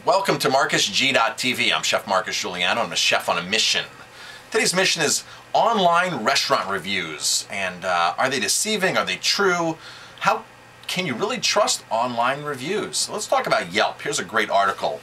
Welcome to MarcusG.tv. I'm Chef Marcus Giuliano. I'm a chef on a mission. Today's mission is online restaurant reviews. And are they deceiving? Are they true? How can you really trust online reviews? So let's talk about Yelp. Here's a great article.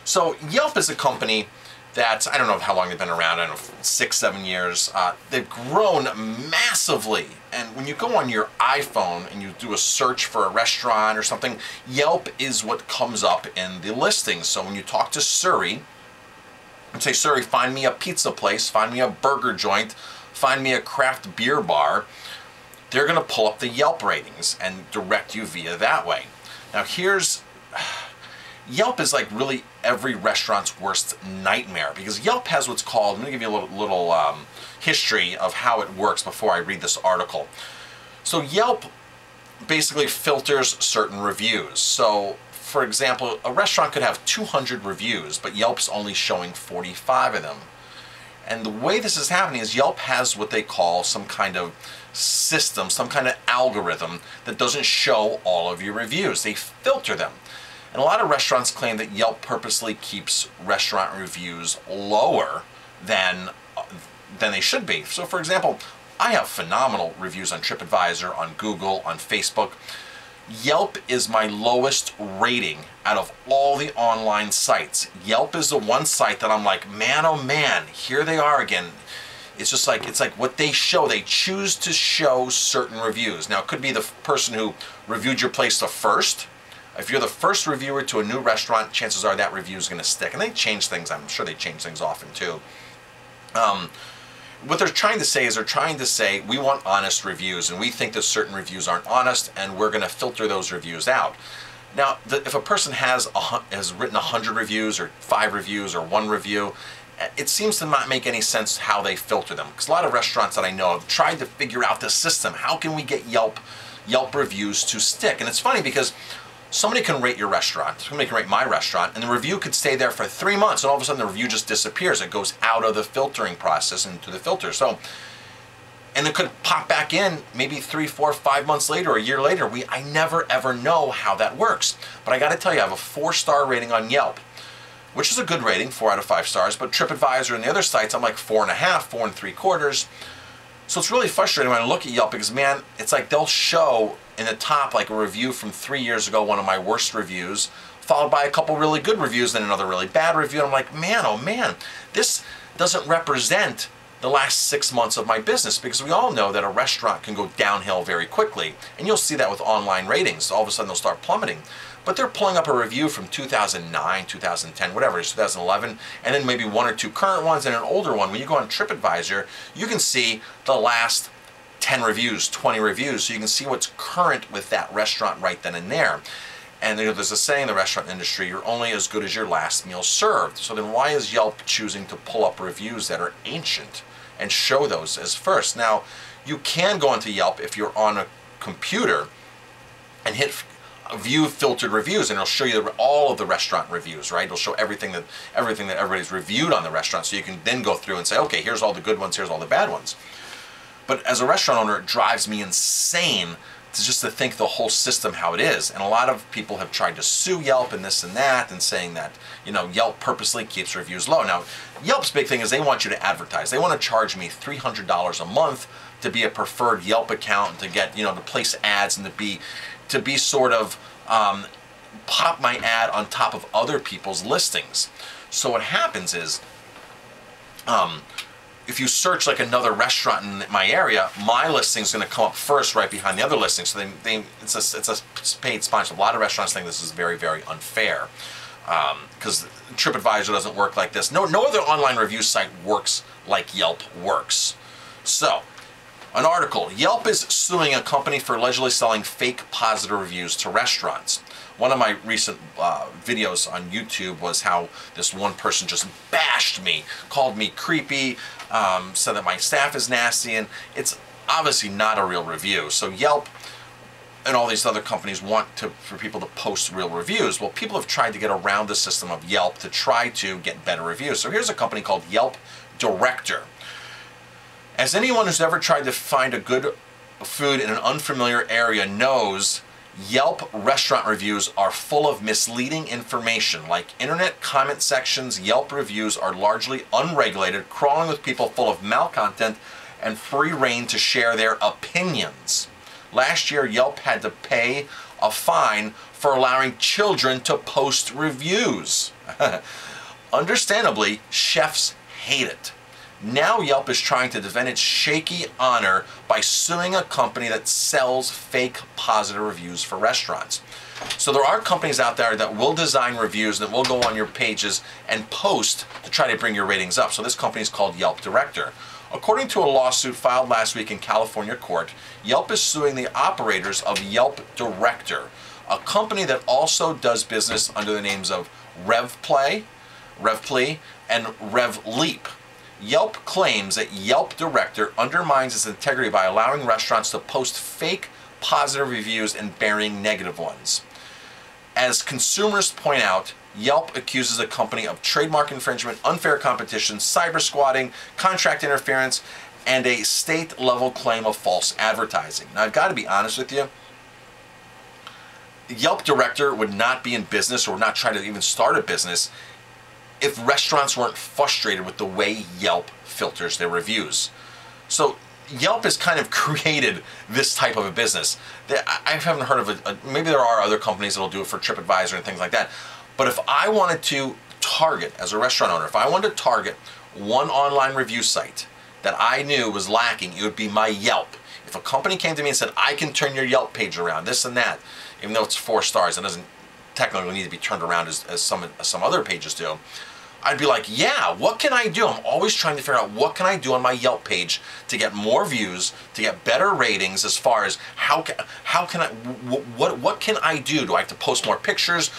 So Yelp is a company that, I don't know how long they've been around, I don't know, 6, 7 years. They've grown massively. And when you go on your iPhone and you do a search for a restaurant or something, Yelp is what comes up in the listings. So when you talk to Siri, and say, Siri, find me a pizza place, find me a burger joint, find me a craft beer bar, they're going to pull up the Yelp ratings and direct you via that way. Now Yelp is like really every restaurant's worst nightmare, because Yelp has what's called, let me give you a little history of how it works before I read this article. So Yelp basically filters certain reviews. So for example, a restaurant could have 200 reviews, but Yelp's only showing 45 of them. And the way this is happening is Yelp has what they call some kind of system, some kind of algorithm that doesn't show all of your reviews. They filter them. And a lot of restaurants claim that Yelp purposely keeps restaurant reviews lower than they should be. So for example, I have phenomenal reviews on TripAdvisor, on Google, on Facebook. Yelp is my lowest rating out of all the online sites. Yelp is the one site that I'm like, man, oh man, here they are again. It's just like, it's like what they show, they choose to show certain reviews. Now it could be the person who reviewed your place the first. If you're the first reviewer to a new restaurant, chances are that review is going to stick. And they change things. I'm sure they change things often too. What they're trying to say is we want honest reviews, and we think that certain reviews aren't honest, and we're going to filter those reviews out. Now, if a person has written 100 reviews or 5 reviews or 1 review, it seems to not make any sense how they filter them. Because a lot of restaurants that I know have tried to figure out the system. How can we get Yelp reviews to stick? And it's funny because somebody can rate your restaurant, somebody can rate my restaurant, and the review could stay there for 3 months, and all of a sudden the review just disappears. It goes out of the filtering process into the filter. So, and it could pop back in maybe 3, 4, 5 months later, or a year later. I never ever know how that works. But I got to tell you, I have a 4-star rating on Yelp, which is a good rating, 4 out of 5 stars. But TripAdvisor and the other sites, I'm like 4.5, 4 3/4. So it's really frustrating when I look at Yelp, because man, it's like they'll show in the top like a review from 3 years ago, one of my worst reviews, followed by a couple really good reviews, then another really bad review. And I'm like, man, oh man, this doesn't represent the last 6 months of my business, because we all know that a restaurant can go downhill very quickly. And you'll see that with online ratings. All of a sudden they'll start plummeting. But they're pulling up a review from 2009, 2010, whatever it is, 2011, and then maybe 1 or 2 current ones and an older one. When you go on TripAdvisor, you can see the last 10 reviews, 20 reviews, so you can see what's current with that restaurant right then and there. And there's a saying in the restaurant industry, you're only as good as your last meal served. So then why is Yelp choosing to pull up reviews that are ancient and show those as first? Now, you can go into Yelp if you're on a computer and hit view filtered reviews, and it'll show you all of the restaurant reviews, right? It'll show everything that everybody's reviewed on the restaurant, so you can then go through and say, okay, here's all the good ones, here's all the bad ones. But as a restaurant owner, it drives me insane to think the whole system how it is. And a lot of people have tried to sue Yelp and this and that, and saying that, you know, Yelp purposely keeps reviews low. Now, Yelp's big thing is they want you to advertise. They want to charge me $300 a month to be a preferred Yelp account, and to get, you know, to place ads, and to be sort of pop my ad on top of other people's listings. So what happens is, if you search like another restaurant in my area, my listing's going to come up first right behind the other listing. So it's a paid sponsor. A lot of restaurants think this is very, very unfair, because TripAdvisor doesn't work like this. No other online review site works like Yelp works. So, an article, Yelp is suing a company for allegedly selling fake positive reviews to restaurants. One of my recent videos on YouTube was how this one person just bashed me, called me creepy, said that my staff is nasty, and it's obviously not a real review. So Yelp and all these other companies want for people to post real reviews. Well, people have tried to get around the system of Yelp to try to get better reviews. So here's a company called Yelp Director. As anyone who's ever tried to find a good food in an unfamiliar area knows, Yelp restaurant reviews are full of misleading information. Like internet comment sections, Yelp reviews are largely unregulated, crawling with people full of malcontent and free rein to share their opinions. Last year, Yelp had to pay a fine for allowing children to post reviews. Understandably, chefs hate it. Now Yelp is trying to defend its shaky honor by suing a company that sells fake positive reviews for restaurants. So there are companies out there that will design reviews that will go on your pages and post to try to bring your ratings up. So this company is called Yelp Director. According to a lawsuit filed last week in California court, Yelp is suing the operators of Yelp Director, a company that also does business under the names of RevPlay, and RevLeap. Yelp claims that Yelp Director undermines its integrity by allowing restaurants to post fake positive reviews and burying negative ones. As consumers point out, Yelp accuses the company of trademark infringement, unfair competition, cyber squatting, contract interference, and a state-level claim of false advertising. Now, I've got to be honest with you. Yelp Director would not be in business or would not try to even start a business if restaurants weren't frustrated with the way Yelp filters their reviews. So Yelp has kind of created this type of a business. I haven't heard of it. Maybe there are other companies that will do it for TripAdvisor and things like that. But if I wanted to target, as a restaurant owner, if I wanted to target one online review site that I knew was lacking, it would be my Yelp. If a company came to me and said, I can turn your Yelp page around, this and that, even though it's 4 stars, it doesn't technically need to be turned around as some other pages do, I'd be like, yeah, what can I do? I'm always trying to figure out what can I do on my Yelp page to get more views, to get better ratings as far as how can I, what can I do? Do I have to post more pictures?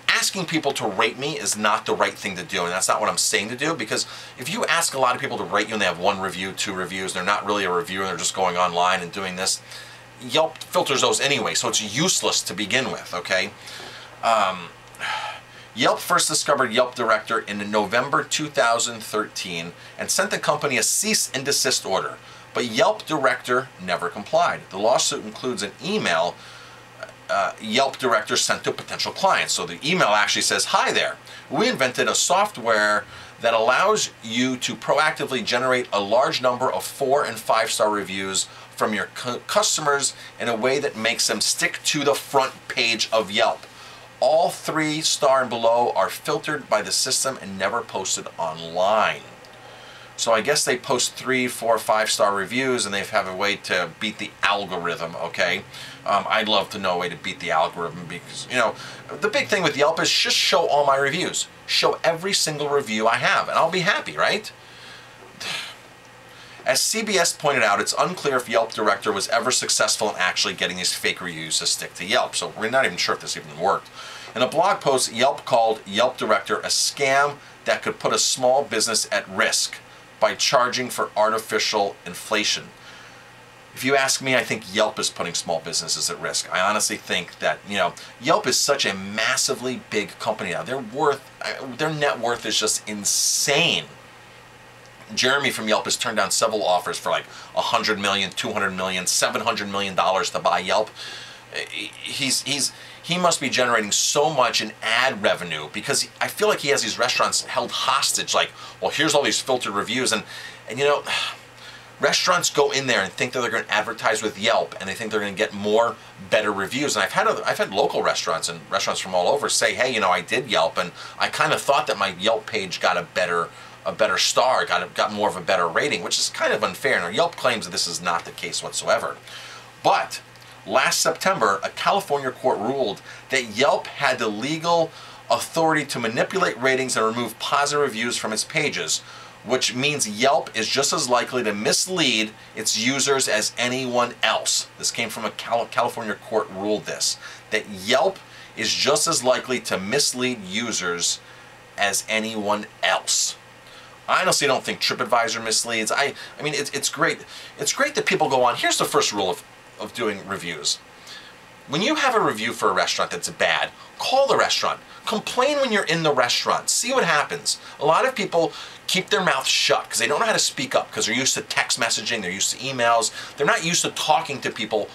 Asking people to rate me is not the right thing to do, and that's not what I'm saying to do, because if you ask a lot of people to rate you and they have 1 review, 2 reviews, they're not really a reviewer, they're just going online and doing this, Yelp filters those anyway, so it's useless to begin with, okay? Yelp first discovered Yelp Director in November 2013 and sent the company a cease and desist order, but Yelp Director never complied. The lawsuit includes an email Yelp Director sent to potential clients. So the email actually says, hi there, we invented a software that allows you to proactively generate a large number of 4- and 5-star reviews from your customers in a way that makes them stick to the front page of Yelp. All 3-star and below are filtered by the system and never posted online. So I guess they post 3, 4, 5-star reviews and they have a way to beat the algorithm, okay? I'd love to know a way to beat the algorithm because, you know, the big thing with Yelp is just show all my reviews. Show every single review I have and I'll be happy, right? As CBS pointed out, it's unclear if Yelp Director was ever successful in actually getting these fake reviews to stick to Yelp, so we're not even sure if this even worked. In a blog post, Yelp called Yelp Director a scam that could put a small business at risk by charging for artificial inflation. If you ask me, I think Yelp is putting small businesses at risk. I honestly think that, you know, Yelp is such a massively big company now. Their net worth is just insane. Jeremy from Yelp has turned down several offers for like $100 million, $200 million, $700 million to buy Yelp. He must be generating so much in ad revenue because I feel like he has these restaurants held hostage. Like, well, here's all these filtered reviews, and you know, restaurants go in there and think that they're going to advertise with Yelp, and they think they're going to get more better reviews. And I've had local restaurants and restaurants from all over say, hey, you know, I did Yelp, and I kind of thought that my Yelp page got a better star, got more of a better rating, which is kind of unfair. Now, Yelp claims that this is not the case whatsoever. But last September, a California court ruled that Yelp had the legal authority to manipulate ratings and remove positive reviews from its pages, which means Yelp is just as likely to mislead its users as anyone else. This came from a California court ruled this, that Yelp is just as likely to mislead users as anyone else. I honestly don't think TripAdvisor misleads. I mean, it's great. It's great that people go on. Here's the first rule of doing reviews. When you have a review for a restaurant that's bad, call the restaurant. Complain when you're in the restaurant. See what happens. A lot of people keep their mouth shut because they don't know how to speak up because they're used to text messaging, they're used to emails. They're not used to talking to people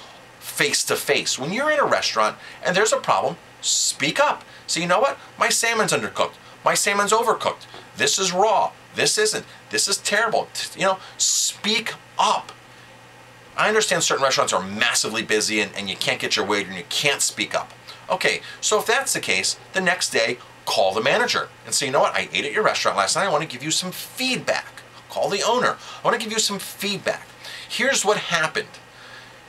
face to face. When you're in a restaurant and there's a problem, speak up. So you know what? My salmon's undercooked. My salmon's overcooked. This is raw. This isn't. This is terrible. You know, speak up. I understand certain restaurants are massively busy and you can't get your waiter and you can't speak up. Okay, so if that's the case, the next day, call the manager and say, you know what, I ate at your restaurant last night. I want to give you some feedback. Call the owner. I want to give you some feedback. Here's what happened.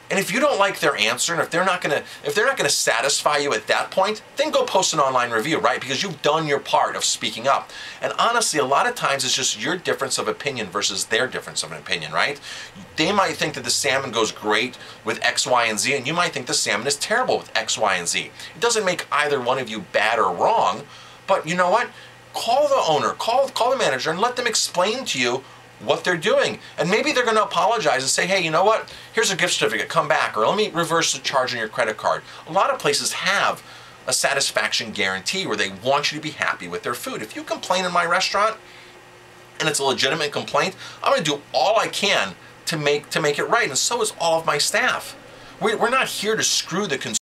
And if you don't like their answer, and if they're not gonna satisfy you at that point, then go post an online review, right? Because you've done your part of speaking up. And honestly, a lot of times it's just your difference of opinion versus their difference of an opinion, right? They might think that the salmon goes great with X, Y, and Z, and you might think the salmon is terrible with X, Y, and Z. It doesn't make either one of you bad or wrong, but you know what? Call the owner, call the manager, and let them explain to you what they're doing. And maybe they're going to apologize and say, hey, you know what? Here's a gift certificate, come back, or let me reverse the charge on your credit card. A lot of places have a satisfaction guarantee where they want you to be happy with their food. If you complain in my restaurant and it's a legitimate complaint, I'm going to do all I can to make it right, and so is all of my staff. We're not here to screw the consumer.